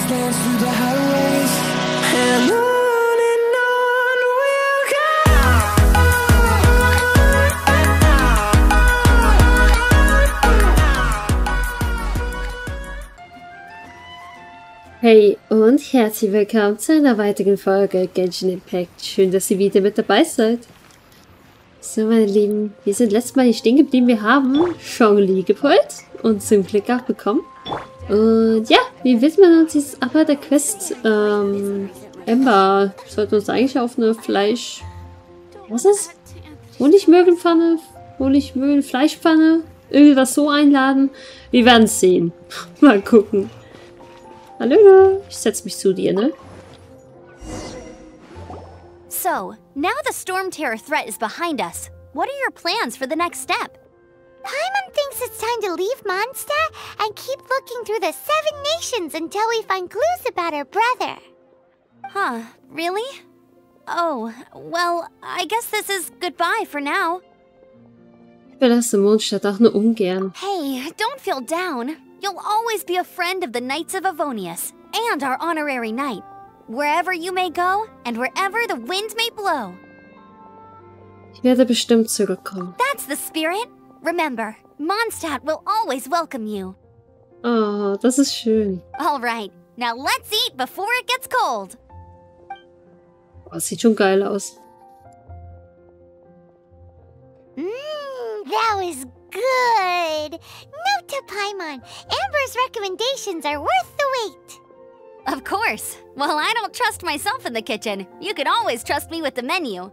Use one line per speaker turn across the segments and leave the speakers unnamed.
dance through the highways, and on we'll go. Hey und herzlich willkommen zu einer weiteren Folge Genshin Impact. Schön, dass ihr wieder mit dabei seid. So, meine Lieben, wir sind letztes Mal hier stehen geblieben. Wir haben Zhongli geholt und zum Glück auch bekommen. Und ja, wir widmen uns jetzt aber der Quest. Ember sollte uns eigentlich auf eine Fleisch... Was ist? Honigmöhren-Fleischpfanne? Irgendwas so einladen. Wir werden es sehen. Mal gucken. Hallo, ich setze mich zu dir, ne?
So, now the storm terror threat is behind us. What are your plans for the next step?
Paimon thinks it's time to leave Mondstadt and keep looking through the 7 nations until we find clues about her brother.
Huh, really? Oh, well, I guess this is goodbye for now.
Ich verlasse Mondstadt auch nur ungern.
Hey, don't feel down. You'll always be a friend of the Knights of Avonius and our honorary knight. Wherever you may go and wherever the wind may blow.
Ich werde bestimmt zurückkommen.
That's the spirit. Remember, Mondstadt will always welcome you.
Oh, das ist schön.
All right, now let's eat before it gets cold.
Oh, das sieht schon geil aus.
That was good. Note to Paimon, Amber's recommendations are worth the wait.
Of course. Well, I don't trust myself in the kitchen. You can always trust me with the menu.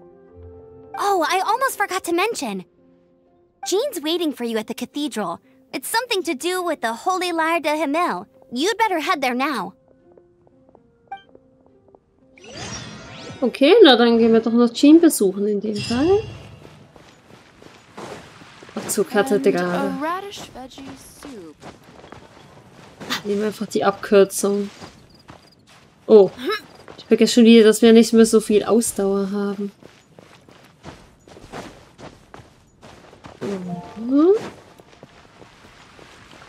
Oh, I almost forgot to mention. Jean's waiting for you at the cathedral. It's something to do with the Holy Lyre de Himmel. You'd better head there now.
Okay, na dann gehen wir doch noch Jean besuchen in dem Fall. Ach, zur Kathedrale. Nehmen wir einfach die Abkürzung. Oh, ich vergesse schon wieder, dass wir nicht mehr so viel Ausdauer haben.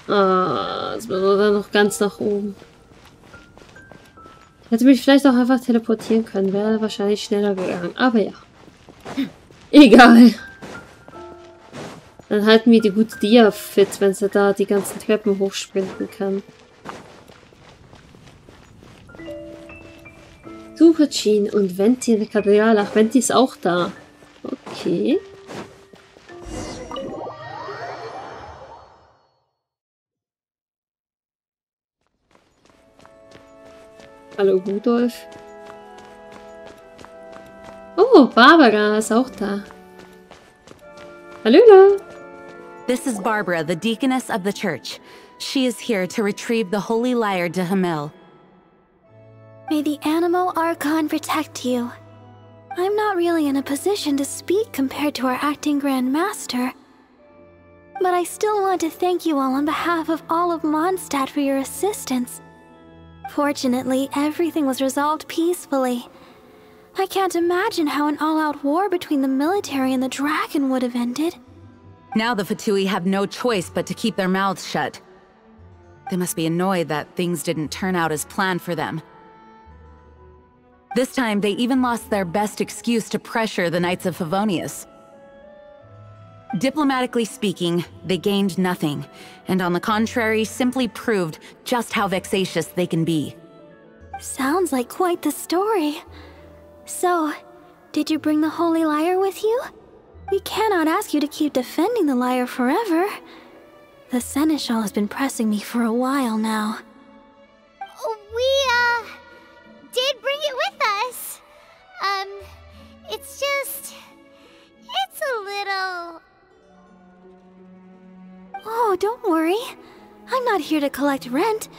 Ah, jetzt müssen wir dann noch ganz nach oben. Ich hätte mich vielleicht auch einfach teleportieren können, wäre wahrscheinlich schneller gegangen. Aber ja. Egal. Dann halten wir die gute Dia fit, wenn sie da die ganzen Treppen hochsprinten kann. Suche Jean und Venti in der Kathedrale. Ach, Venti ist auch da. Okay. Hallo Rudolf. Oh, Barbara ist auch da. Hallo.
This is Barbara, the deaconess of the church. She is here to retrieve the Holy Lyre de Himmel.
May the Animo Archon protect you. I'm not really in a position to speak compared to our acting Grand Master, but I still want to thank you all on behalf of all of Mondstadt for your assistance. Fortunately, everything was resolved peacefully. I can't imagine how an all-out war between the military and the dragon would have ended.
Now the Fatui have no choice but to keep their mouths shut. They must be annoyed that things didn't turn out as planned for them. This time, they even lost their best excuse to pressure the Knights of Favonius. Diplomatically speaking, they gained nothing, and on the contrary, simply proved just how vexatious they can be.
Sounds like quite the story. So, did you bring the Holy Lyre with you? We cannot ask you to keep defending the lyre forever. The Seneschal has been pressing me for a while now.
We, did bring it with us. It's just... it's a little...
Oh, don't worry. I'm not here to collect rent.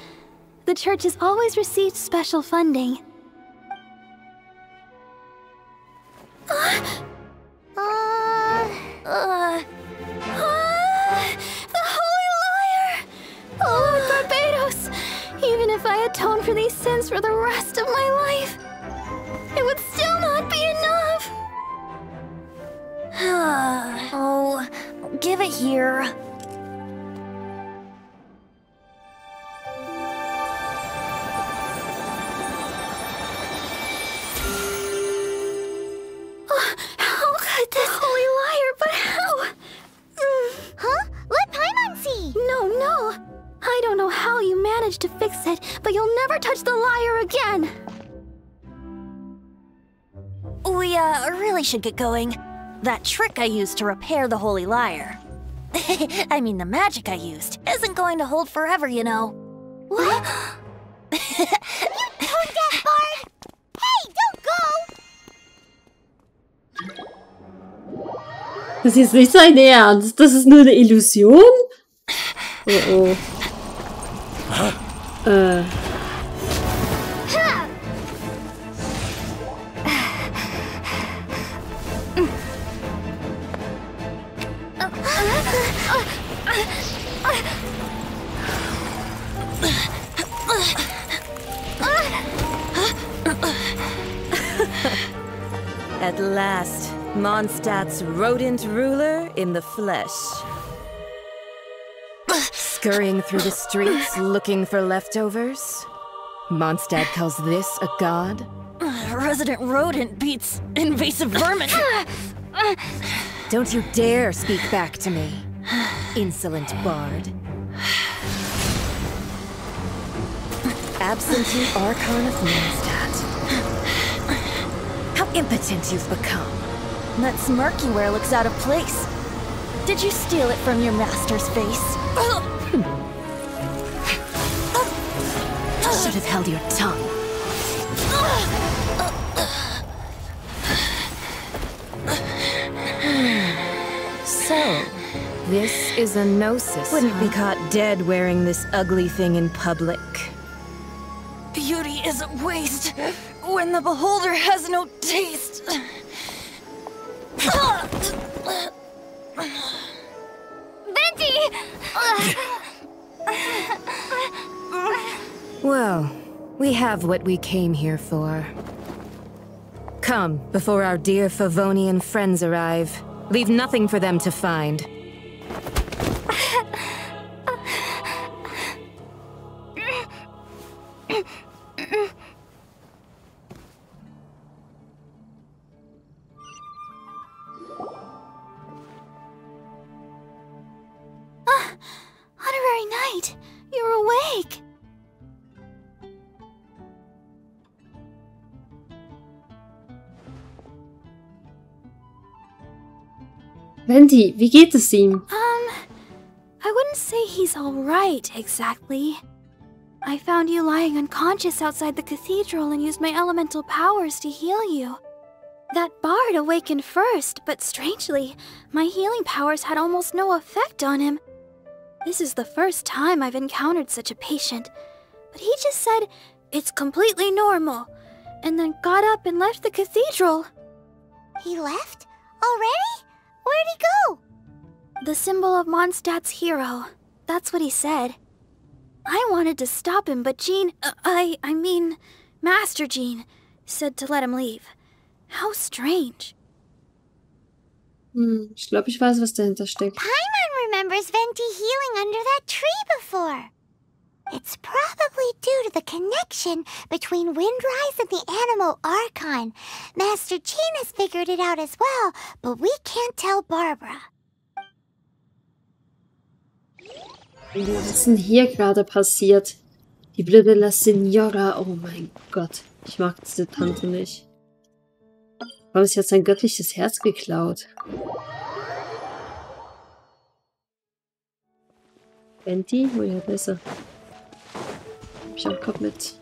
The church has always received special funding. The Holy Lyre! Lord Barbados! Even if I atone for these sins for the rest of my life, it would still not be enough!
Oh, give it here.
fix it, but you'll never touch the lyre again!
We, really should get going. That trick I used to repair the holy lyre. I mean, the magic I used isn't going to hold forever, you know.
What? You tone-deaf bard! Hey, don't go!
Das ist nicht sein Ernst. Das ist nur eine Illusion? Oh oh.
At last, Mondstadt's rodent ruler in the flesh. Scurrying through the streets looking for leftovers? Mondstadt calls this a god?
Resident rodent beats invasive vermin.
Don't you dare speak back to me, insolent bard. Absentee Archon of Mondstadt. How impotent you've become.
That smirk you wear looks out of place. Did you steal it from your master's face?
Should have held your tongue. So, this is a gnosis. Wouldn't be caught dead wearing this ugly thing in public.
Beauty is a waste when the beholder has no taste.
Venti!
Well, we have what we came here for. Come, before our dear Favonian friends arrive. Leave nothing for them to find.
Honorary Knight, you're awake!
Venti, wie geht es ihm?
I wouldn't say he's alright, exactly. I found you lying unconscious outside the cathedral and used my elemental powers to heal you. That bard awakened first, but strangely, my healing powers had almost no effect on him. This is the first time I've encountered such a patient, but he just said, "It's completely normal," and then got up and left the cathedral.
He left? Already? Where'd he go?
The symbol of Mondstadt's hero. That's what he said. I wanted to stop him, but Jean, I mean, Master Jean, said to let him leave. How strange.
Ich glaube, ich weiß, was dahinter steckt.
Paimon remembers Venti healing under that tree before. It's probably due to the connection between Windrise and the Animal Archon. Master Jean has figured it out as well, but we can't tell Barbara.
Was ist denn hier gerade passiert? Die blöde La Signora. Oh mein Gott. Ich mag diese Tante nicht. Warum ist jetzt sein göttliches Herz geklaut? Venti? Oh ja, da ist er. Ich auch Kopf mit.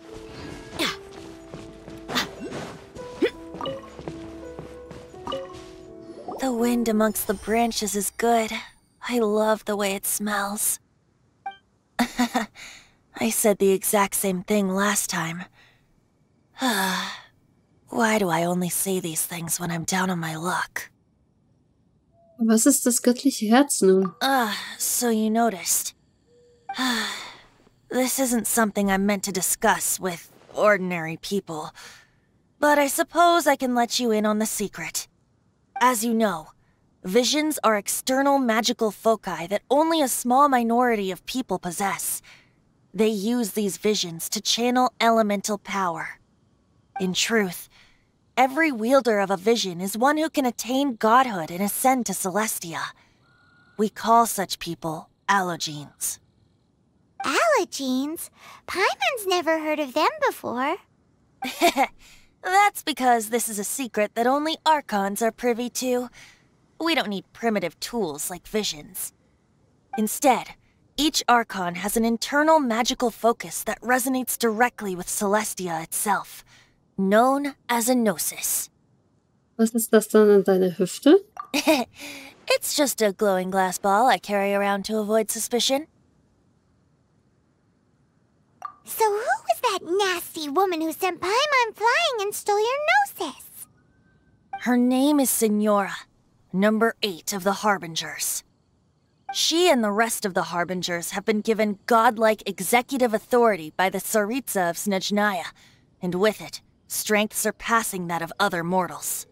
The wind amongst the branches is good. I love the way it smells. I said the exact same thing last time. Why do I only say these things when I'm down on my luck?
Was ist das göttliche Herz nun?
So you noticed. This isn't something I'm meant to discuss with ordinary people, but I suppose I can let you in on the secret. As you know, visions are external magical foci that only a small minority of people possess. They use these visions to channel elemental power. In truth, every wielder of a vision is one who can attain godhood and ascend to Celestia. We call such people allogenes.
Allergenes? Paimon's never heard of them before.
That's because this is a secret that only Archons are privy to. We don't need primitive tools like visions. Instead, each Archon has an internal magical focus that resonates directly with Celestia itself, known as a gnosis.
Was ist das dann an deiner Hüfte?
It's just a glowing glass ball I carry around to avoid suspicion.
So who was that nasty woman who sent Paimon flying and stole your gnosis?
Her name is Signora, number 8 of the Harbingers. She and the rest of the Harbingers have been given godlike executive authority by the Tsaritsa of Snezhnaya, and with it, strength surpassing that of other mortals.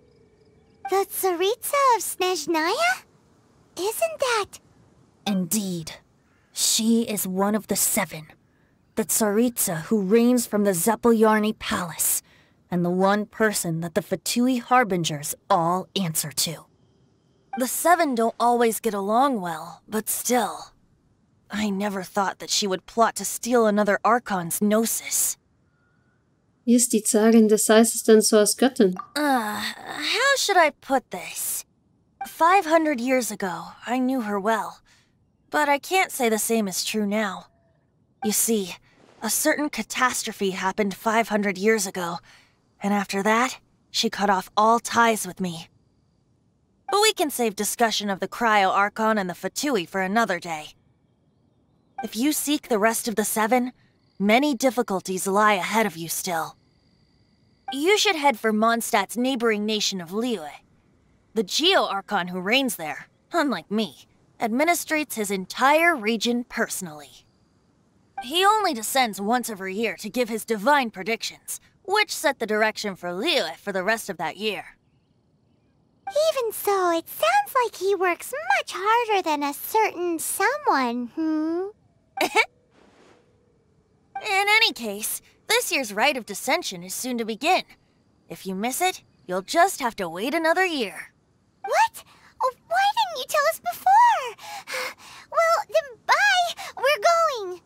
The Tsaritsa of Snezhnaya? Isn't that...
Indeed. She is one of the 7. The Tsaritsa who reigns from the Zeppeljärni Palace, and the one person that the Fatui Harbingers all answer to. The 7 don't always get along well, but still. I never thought that she would plot to steal another Archon's gnosis.
Wie ist die Zarin des Eises denn so als Göttin?
How should I put this? 500 years ago, I knew her well, but I can't say the same is true now. You see, a certain catastrophe happened 500 years ago, and after that, she cut off all ties with me. But we can save discussion of the Cryo Archon and the Fatui for another day. If you seek the rest of the 7, many difficulties lie ahead of you still. You should head for Mondstadt's neighboring nation of Liyue. The Geo-Archon who reigns there, unlike me, administrates his entire region personally. He only descends once every year to give his divine predictions, which set the direction for Liyue for the rest of that year.
Even so, it sounds like he works much harder than a certain someone,
In any case, this year's Rite of Descension is soon to begin. If you miss it, you'll just have to wait another year.
What? Oh, why didn't you tell us before? Well, then bye! We're going!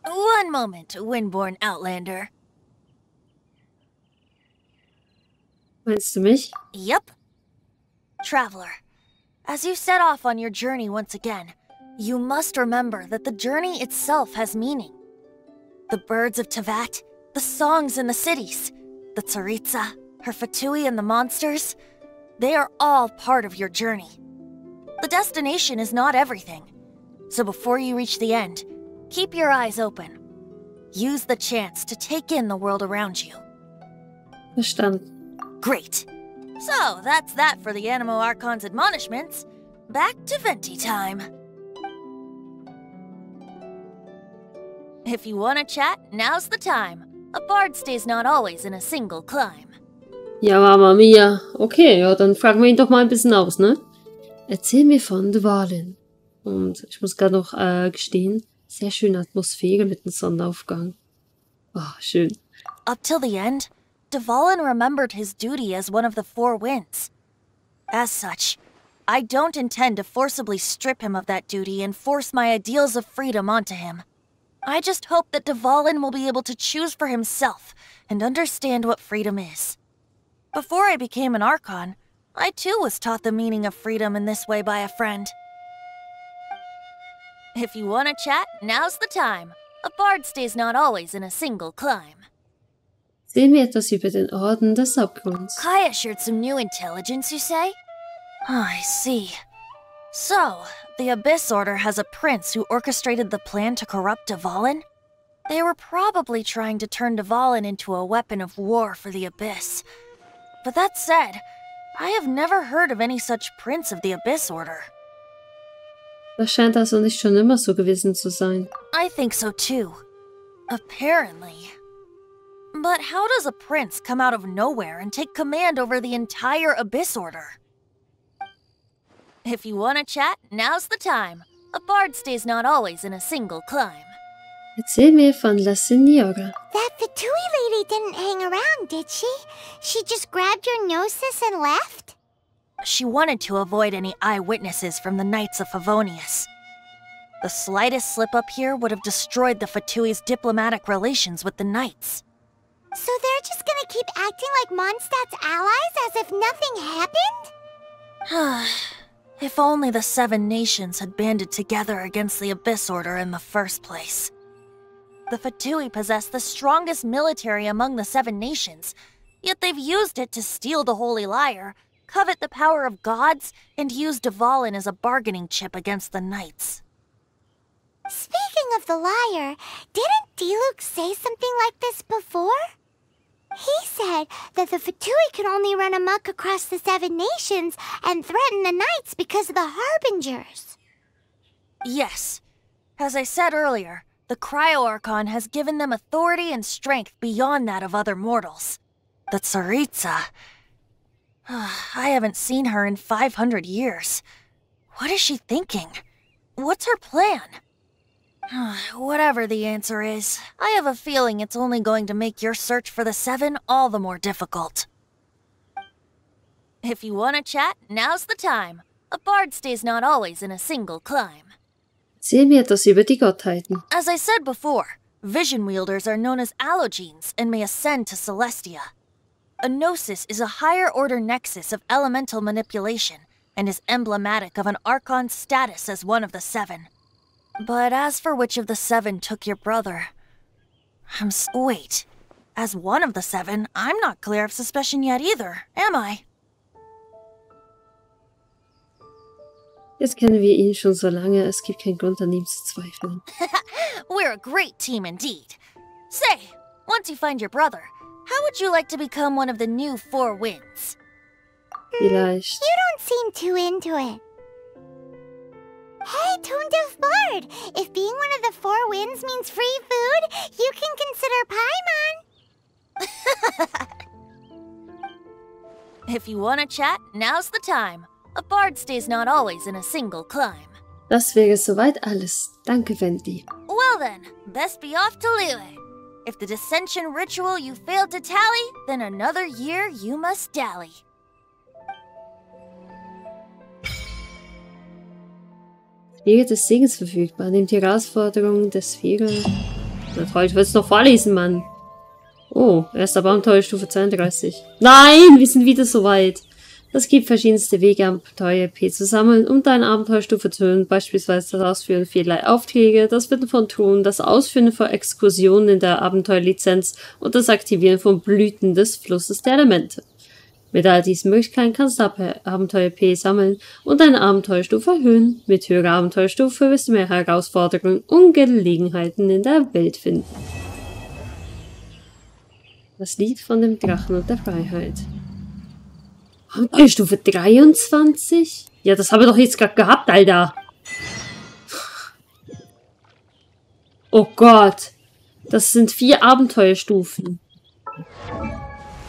One moment, Windborn Outlander.
Meinst du mich?
Yep. Traveler, as you set off on your journey once again, you must remember that the journey itself has meaning. The birds of Tevat, the songs in the cities, the Tsaritsa, her Fatui and the monsters, they are all part of your journey. The destination is not everything, so before you reach the end, keep your eyes open. Use the chance to take in the world around you.
Verstanden.
Great. So, that's that for the Animo Archon's admonishments. Back to Venti time. If you want to chat, now's the time. A bard stays not always in a single climb.
Ja, Mama Mia. Okay, ja, dann fragen wir ihn doch mal ein bisschen aus, ne? Erzähl mir von Dvalin. Und ich muss gerade noch gestehen, sehr schöne Atmosphäre mit dem Sonnenaufgang. Oh, schön.
Up till the end, Dvalin remembered his duty as one of the 4 winds. As such, I don't intend to forcibly strip him of that duty and force my ideals of freedom onto him. I just hope that Dvalin will be able to choose for himself and understand what freedom is. Before I became an Archon, I too was taught the meaning of freedom in this way by a friend. If you want to chat, now's the time. A bard stays not always in a single climb.
Sehen wir etwas über den Orden des Abgrunds.
Kaya shared some new intelligence, you say? Oh, I see. So, the Abyss Order has a prince who orchestrated the plan to corrupt Dvalin? They were probably trying to turn Dvalin into a weapon of war for the Abyss. But that said, I have never heard of any such prince of the Abyss Order.
Das scheint also nicht schon immer so gewesen zu sein.
I think so too. Apparently. But how does a prince come out of nowhere and take command over the entire Abyss Order? If you want to chat, now's the time. A bard stays not always in a single climb.
Erzähl mir von La Signora.
That Fatui lady didn't hang around, did she? She just grabbed your gnosis and left?
She wanted to avoid any eyewitnesses from the Knights of Favonius. The slightest slip up here would have destroyed the Fatui's diplomatic relations with the Knights.
So they're just gonna keep acting like Mondstadt's allies as if nothing happened?
If only the 7 nations had banded together against the Abyss Order in the first place. The Fatui possess the strongest military among the 7 nations, yet they've used it to steal the Holy Lyre, covet the power of gods, and use Dvalin as a bargaining chip against the Knights.
Speaking of the lyre, didn't Diluc say something like this before? He said that the Fatui could only run amok across the 7 nations and threaten the Knights because of the Harbingers.
Yes. As I said earlier, the Cryo-Archon has given them authority and strength beyond that of other mortals. The Tsaritsa... I haven't seen her in 500 years. What is she thinking? What's her plan? Whatever the answer is, I have a feeling it's only going to make your search for the 7 all the more difficult. If you want to chat, now's the time. A bard stays not always in a single climb.
Erzähl mir etwas über die Gottheiten.
As I said before, vision wielders are known as allogenes and may ascend to Celestia. A gnosis is a higher-order nexus of elemental manipulation and is emblematic of an Archon's status as one of the 7. But as for which of the 7 took your brother... wait. As one of the 7, I'm not clear of suspicion yet either, am I?
Jetzt kennen wir ihn schon so lange, es gibt keinen Grund an ihm zu zweifeln.
We're a great team indeed. Say, once you find your brother, how would you like to become one of the new 4 winds?
Vielleicht.
You don't seem too into it. Hey, Toon-Diff Bard! If being one of the 4 winds means free food, you can consider Paimon.
If you want to chat, now's the time. A bard stays not always in a single climb.
Das wäre soweit alles. Danke, Venti.
Well then, best be off to Lille. If the dissension ritual you failed to tally, then another year you must dally.
Sphäre des Segens verfügbar. Nehmt die Herausforderung der Sphäre. Na toll, ich will es noch vorlesen, Mann. Oh, erste Abenteuerstufe 32. Nein, wir sind wieder so weit. Es gibt verschiedenste Wege, Abenteuer-EP zu sammeln, um deine Abenteuerstufe zu erhöhen, beispielsweise das Ausführen vielerlei Aufträge, das Finden von Truhen, das Ausführen von Exkursionen in der Abenteuerlizenz und das Aktivieren von Blüten des Flusses der Elemente. Mit all diesen Möglichkeiten kannst du Abenteuer-EP sammeln und deine Abenteuerstufe erhöhen. Mit höherer Abenteuerstufe wirst du mehr Herausforderungen und Gelegenheiten in der Welt finden. Das Lied von dem Drachen und der Freiheit. Abenteuerstufe 23? Ja, das haben wir doch jetzt gerade gehabt, Alter. Oh Gott. Das sind 4 Abenteuerstufen.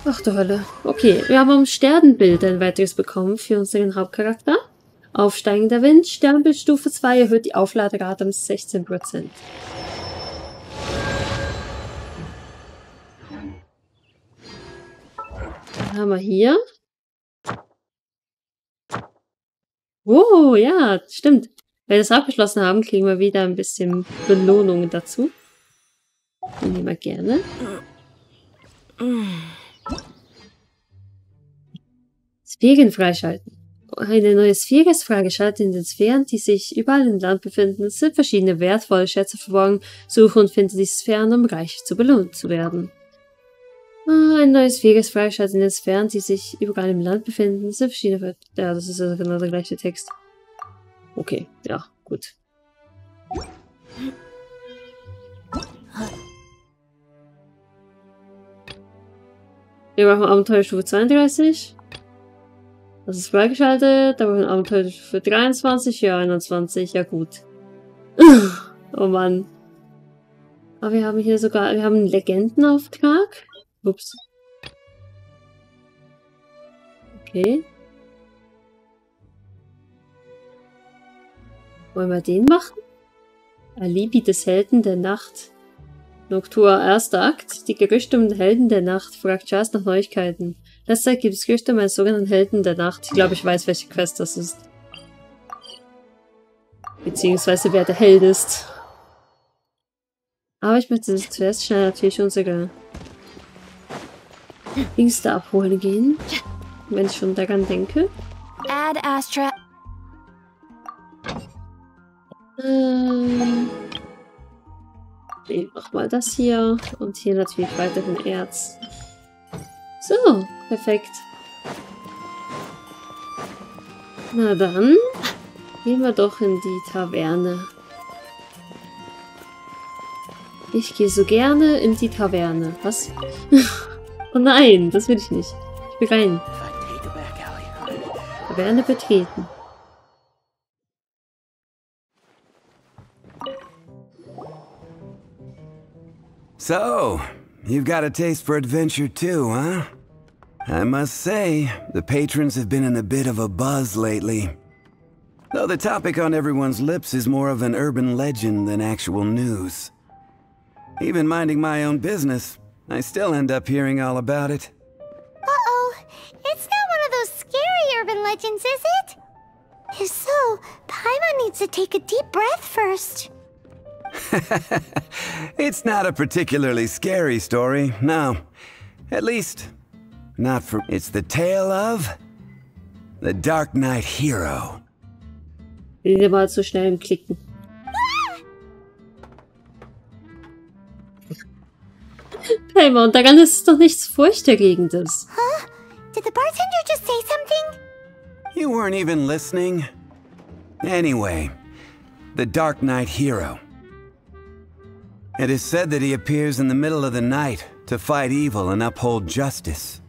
Ach du Hölle. Okay, wir haben am Sternbild ein weiteres bekommen für unseren Hauptcharakter. Aufsteigender Wind, Sternbild Stufe 2 erhöht die Aufladerate um 16%. Dann haben wir hier. Oh, ja, stimmt. Wenn wir das abgeschlossen haben, kriegen wir wieder ein bisschen Belohnungen dazu. Die nehmen wir gerne. Sphären freischalten. Eine neue Sphäre ist freigeschaltet. In den Sphären, die sich überall im Land befinden, sind verschiedene wertvolle Schätze verborgen. Suche und finde diese Sphären, um reich zu belohnt zu werden. Eine neue Sphäre ist freigeschaltet. In den Sphären, die sich überall im Land befinden, sind verschiedene... Ja, das ist genau der gleiche Text. Okay, ja, gut. Wir machen Abenteuerstufe 32. Das ist freigeschaltet. Da machen wir Abenteuerstufe 23, ja, 21, ja gut. Oh Mann. Aber wir haben hier sogar, wir haben einen Legendenauftrag. Ups. Okay. Wollen wir den machen? Alibi des Helden der Nacht. Noctua, erster Akt. Die Gerüchte um den Helden der Nacht. Fragt Charles nach Neuigkeiten. Letzter Zeit gibt es Gerüchte um einen sogenannten Helden der Nacht. Ich glaube, ich weiß, welche Quest das ist. Beziehungsweise wer der Held ist. Aber ich möchte zuerst schnell natürlich unsere Dings da abholen gehen. Wenn ich schon daran denke.
Add Astra.
Ich mach mal das hier. Und hier natürlich weiterhin Erz. So, perfekt. Na dann, gehen wir doch in die Taverne. Ich gehe so gerne in die Taverne. Was? Oh nein, das will ich nicht. Ich will rein. Taverne betreten.
So, you've got a taste for adventure too, huh? I must say, the patrons have been in a bit of a buzz lately. Though the topic on everyone's lips is more of an urban legend than actual news. Even minding my own business, I still end up hearing all about it.
Uh-oh. It's not one of those scary urban legends, is it? If so, Paimon needs to take a deep breath first.
It's not a particularly scary story, no. At least, not for... It's the tale of... the Dark Knight Hero.
Der war zu schnell im Klicken. Paimon, daran ist es doch nichts Furchterregendes.
Huh? Did the bartender just say something?
You weren't even listening. Anyway, the Dark Knight Hero. It is said that he appears in the middle of the night to fight evil and uphold justice.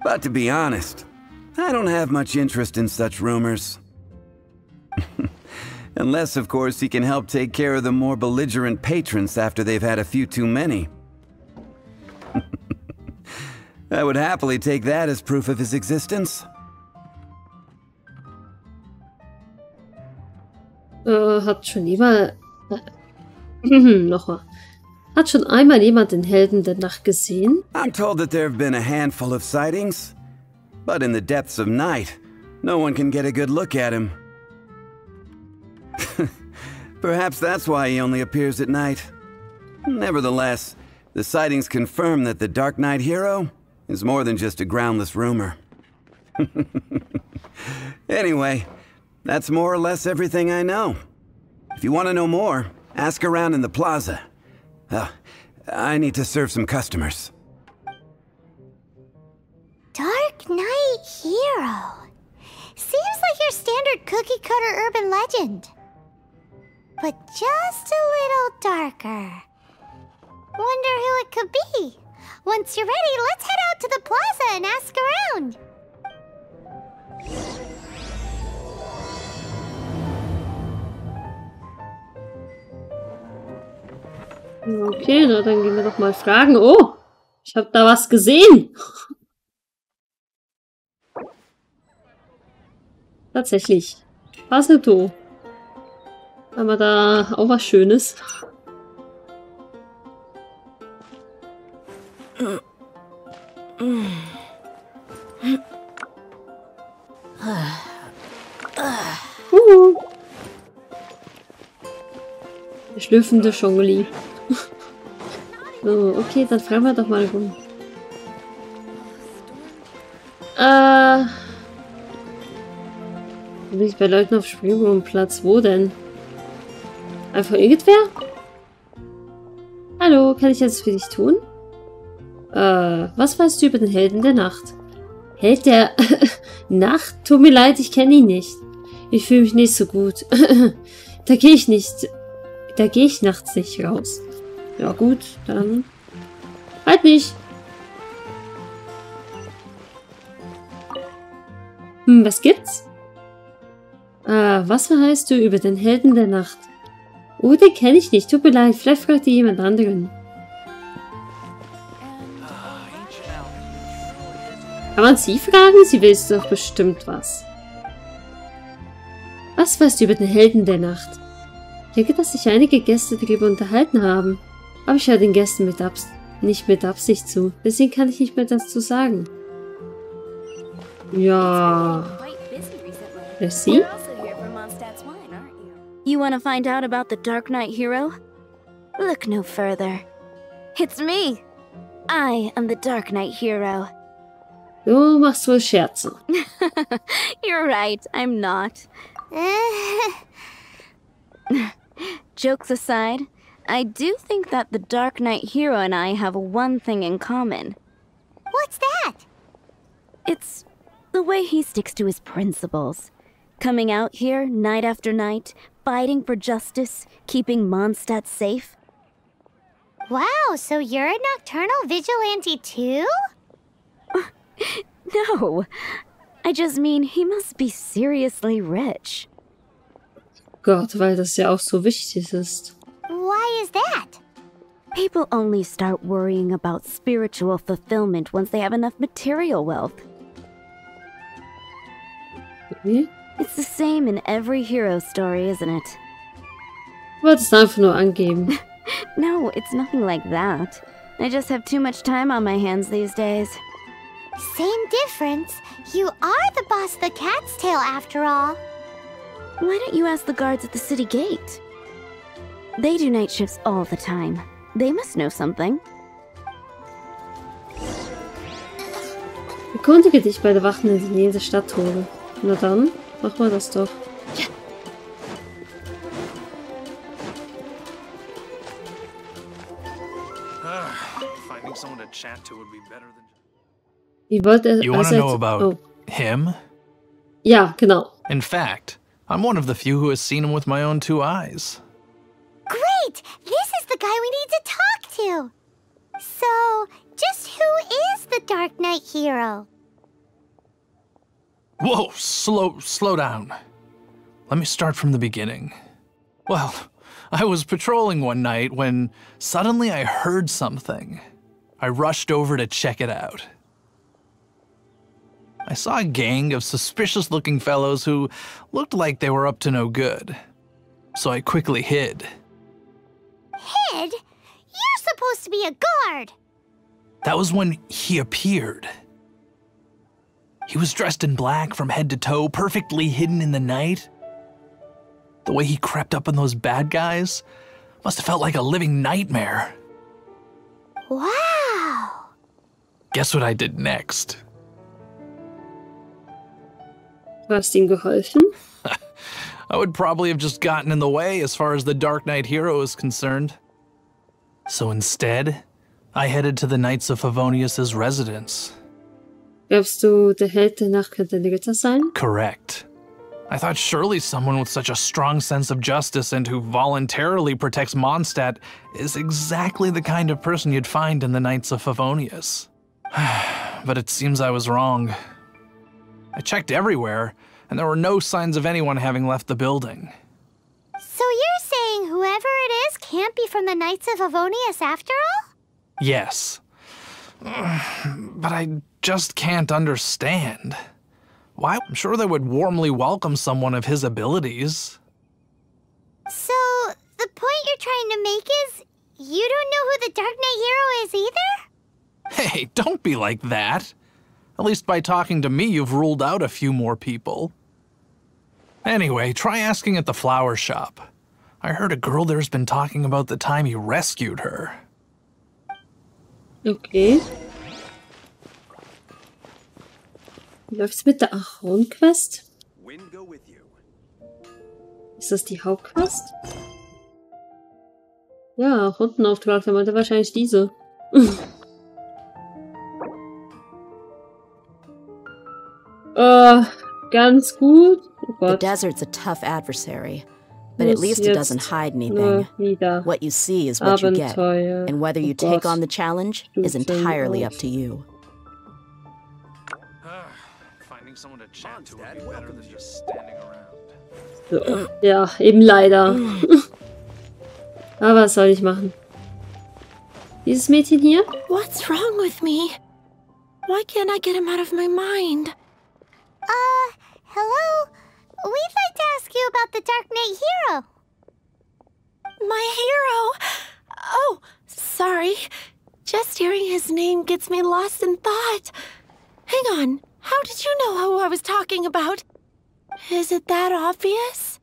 But to be honest, I don't have much interest in such rumors. Unless, of course, he can help take care of the more belligerent patrons after they've had a few too many. I would happily take that as proof of his existence.
Hat schon jemand... Nochmal. Hat schon einmal jemand den Helden der Nacht gesehen?
I'm told that there have been a handful of sightings, but in the depths of night, no one can get a good look at him. Perhaps that's why he only appears at night. Nevertheless, the sightings confirm that the Dark Knight Hero is more than just a groundless rumor. Anyway, that's more or less everything I know. If you want to know more, ask around in the plaza. I need to serve some customers.
Dark Knight Hero. Seems like your standard cookie-cutter urban legend. But just a little darker. Wonder who it could be. Once you're ready, let's head out to the plaza and ask around.
Okay, na dann gehen wir doch mal fragen. Oh, ich habe da was gesehen. Tatsächlich. Baseto. Haben wir da auch was Schönes? Der schlürfende Schongli. So, okay, dann fragen wir doch mal rum. Bin ich bei Leuten auf Springbrunnenplatz? Wo denn? Einfach irgendwer? Hallo, kann ich etwas für dich tun? Was weißt du über den Helden der Nacht? Held der Nacht? Tut mir leid, ich kenne ihn nicht. Ich fühle mich nicht so gut. Da gehe ich nachts nicht raus. Ja gut, dann halt nicht. Was gibt's? Was verheißt du über den Helden der Nacht? Oh, den kenne ich nicht. Tut mir leid, vielleicht fragt ihr jemand anderen. Kann man sie fragen? Sie weiß doch bestimmt was. Was weißt du über den Helden der Nacht? Ich denke, dass sich einige Gäste darüber unterhalten haben. Aber ich höre den Gästen nicht mit Absicht zu. Deswegen kann ich nicht mehr dazu sagen. Ja. Wer ist sie?
You want to find out about the Dark Knight hero? Look no further. It's me. I am the Dark Knight hero.
Du machst wohl Scherze.
You're right, I'm not. Jokes aside, I do think that the Dark Knight hero and I have one thing in common.
What's that?
It's the way he sticks to his principles. Coming out here night after night, fighting for justice, keeping Mondstadt safe.
Wow, so you're a nocturnal vigilante too?
No, I just mean he must be seriously rich.
Gott, weil das ja auch so wichtig ist.
Why is that?
People only start worrying about spiritual fulfillment once they have enough material wealth.
Wie?
It's the same in every hero story, isn't it?
Ich wollte es einfach nur angeben.
No, it's nothing like that. I just have too much time on my hands these days.
Same difference. You are the boss of the Cat's Tail after all.
Why don't you ask the guards at the city gate? They do night shifts all the time. They must know something.
Erkundige dich bei der Wachen in der Nähe der Stadttore. Na dann, machen wir das doch.
Finding someone to chat to would be better than.
Ich wollte
You want to know about him?
Ja, genau.
In fact, I'm one of the few who has seen him with my own 2 eyes.
Great! This is the guy we need to talk to! So, just who is the Dark Knight hero?
Whoa, slow down. Let me start from the beginning. Well, I was patrolling one night when suddenly I heard something. I rushed over to check it out. I saw a gang of suspicious-looking fellows who looked like they were up to no good. So I quickly hid.
Hid? You're supposed to be a guard!
That was when he appeared. He was dressed in black from head to toe, perfectly hidden in the night. The way he crept up on those bad guys must have felt like a living nightmare.
Wow!
Guess what I did next?
Du hast ihm geholfen?
I would probably have just gotten in the way as far as the Dark Knight hero is concerned. So instead, I headed to the Knights of Favonius' residence.
Glaubst du, der Held der Nacht könnte ein Ritter sein?
Correct. I thought surely someone with such a strong sense of justice and who voluntarily protects Mondstadt is exactly the kind of person you'd find in the Knights of Favonius. But it seems I was wrong. I checked everywhere, and there were no signs of anyone having left the building.
So you're saying whoever it is can't be from the Knights of Favonius after all?
Yes. But I just can't understand. Why? I'm sure they would warmly welcome someone of his abilities.
So, the point you're trying to make is, you don't know who the Dark Knight hero is either?
Hey, don't be like that. At least by talking to me, you've ruled out a few more people. Anyway, try asking at the flower shop. I heard a girl there's been talking about the time he rescued her.
Okay. Wie läuft's mit der Achron-Quest? Ist das die Hauptquest? Ja, Rundenauftrag, da meinte wahrscheinlich diese. Ganz gut. Oh
The
Gott.
desert's a tough adversary, but at least it doesn't hide anything.
Wieder.
What you see is what you get,
Abenteuer.
and whether you
Oh
take
Gott.
on the challenge is entirely up to you.
Finding someone to chat to would be better than just standing around.
So. Ja, eben leider. Aber was soll ich machen? Dieses Mädchen hier?
What's wrong with me? Why can't I get him out of my mind?
Hello? We'd like to ask you about the Dark Knight hero.
My hero! Oh, sorry. Just hearing his name gets me lost in thought. Hang on, how did you know who I was talking about? Is it that obvious?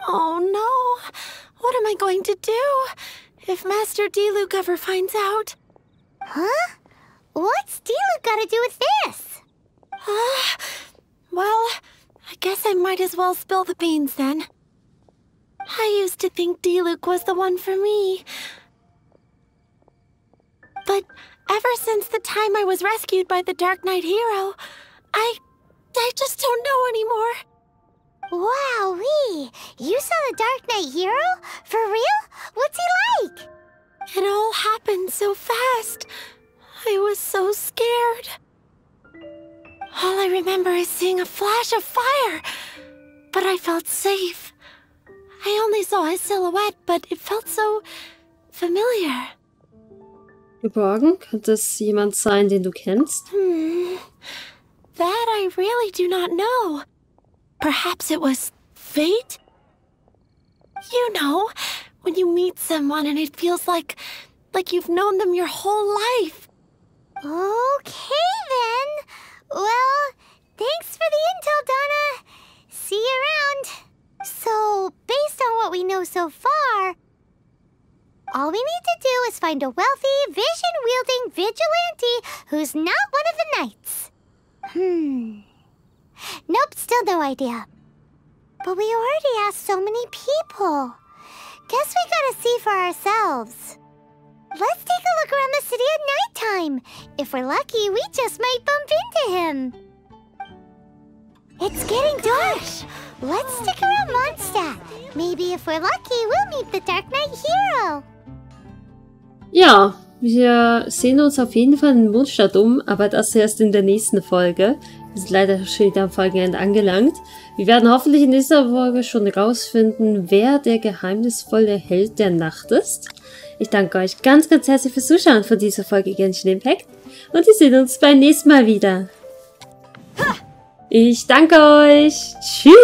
Oh no! What am I going to do if Master Diluc ever finds out?
Huh? What's Diluc got to do with this?
Well, I guess I might as well spill the beans then. I used to think Diluc was the one for me. But ever since the time I was rescued by the Dark Knight hero, I just don't know anymore.
Wowee! You saw the Dark Knight hero? For real? What's he like?
It all happened so fast. I was so scared. All I remember is seeing a flash of fire, but I felt safe. I only saw his silhouette, but it felt so familiar.
Geborgen? Könnte es jemand sein, den du kennst?
That I really do not know. Perhaps it was fate? You know, when you meet someone and it feels like you've known them your whole life.
Okay then. Well, thanks for the intel, Donna. See you around. So, based on what we know so far, all we need to do is find a wealthy, vision-wielding vigilante who's not one of the knights. Nope, still no idea. But we already asked so many people. Guess we gotta see for ourselves. Let's take a look around the city at nighttime. If we're lucky, we just might bump into him. It's getting dark. Let's stick around Mondstadt. Maybe if we're lucky, we'll meet the Dark Knight hero.
Ja, wir sehen uns auf jeden Fall in Mondstadt um, aber das erst in der nächsten Folge. Wir sind leider schon wieder am Folgenende angelangt. Wir werden hoffentlich in dieser Folge schon rausfinden, wer der geheimnisvolle Held der Nacht ist. Ich danke euch ganz, ganz herzlich fürs Zuschauen von dieser Folge Genshin Impact und wir sehen uns beim nächsten Mal wieder. Ich danke euch. Tschüss.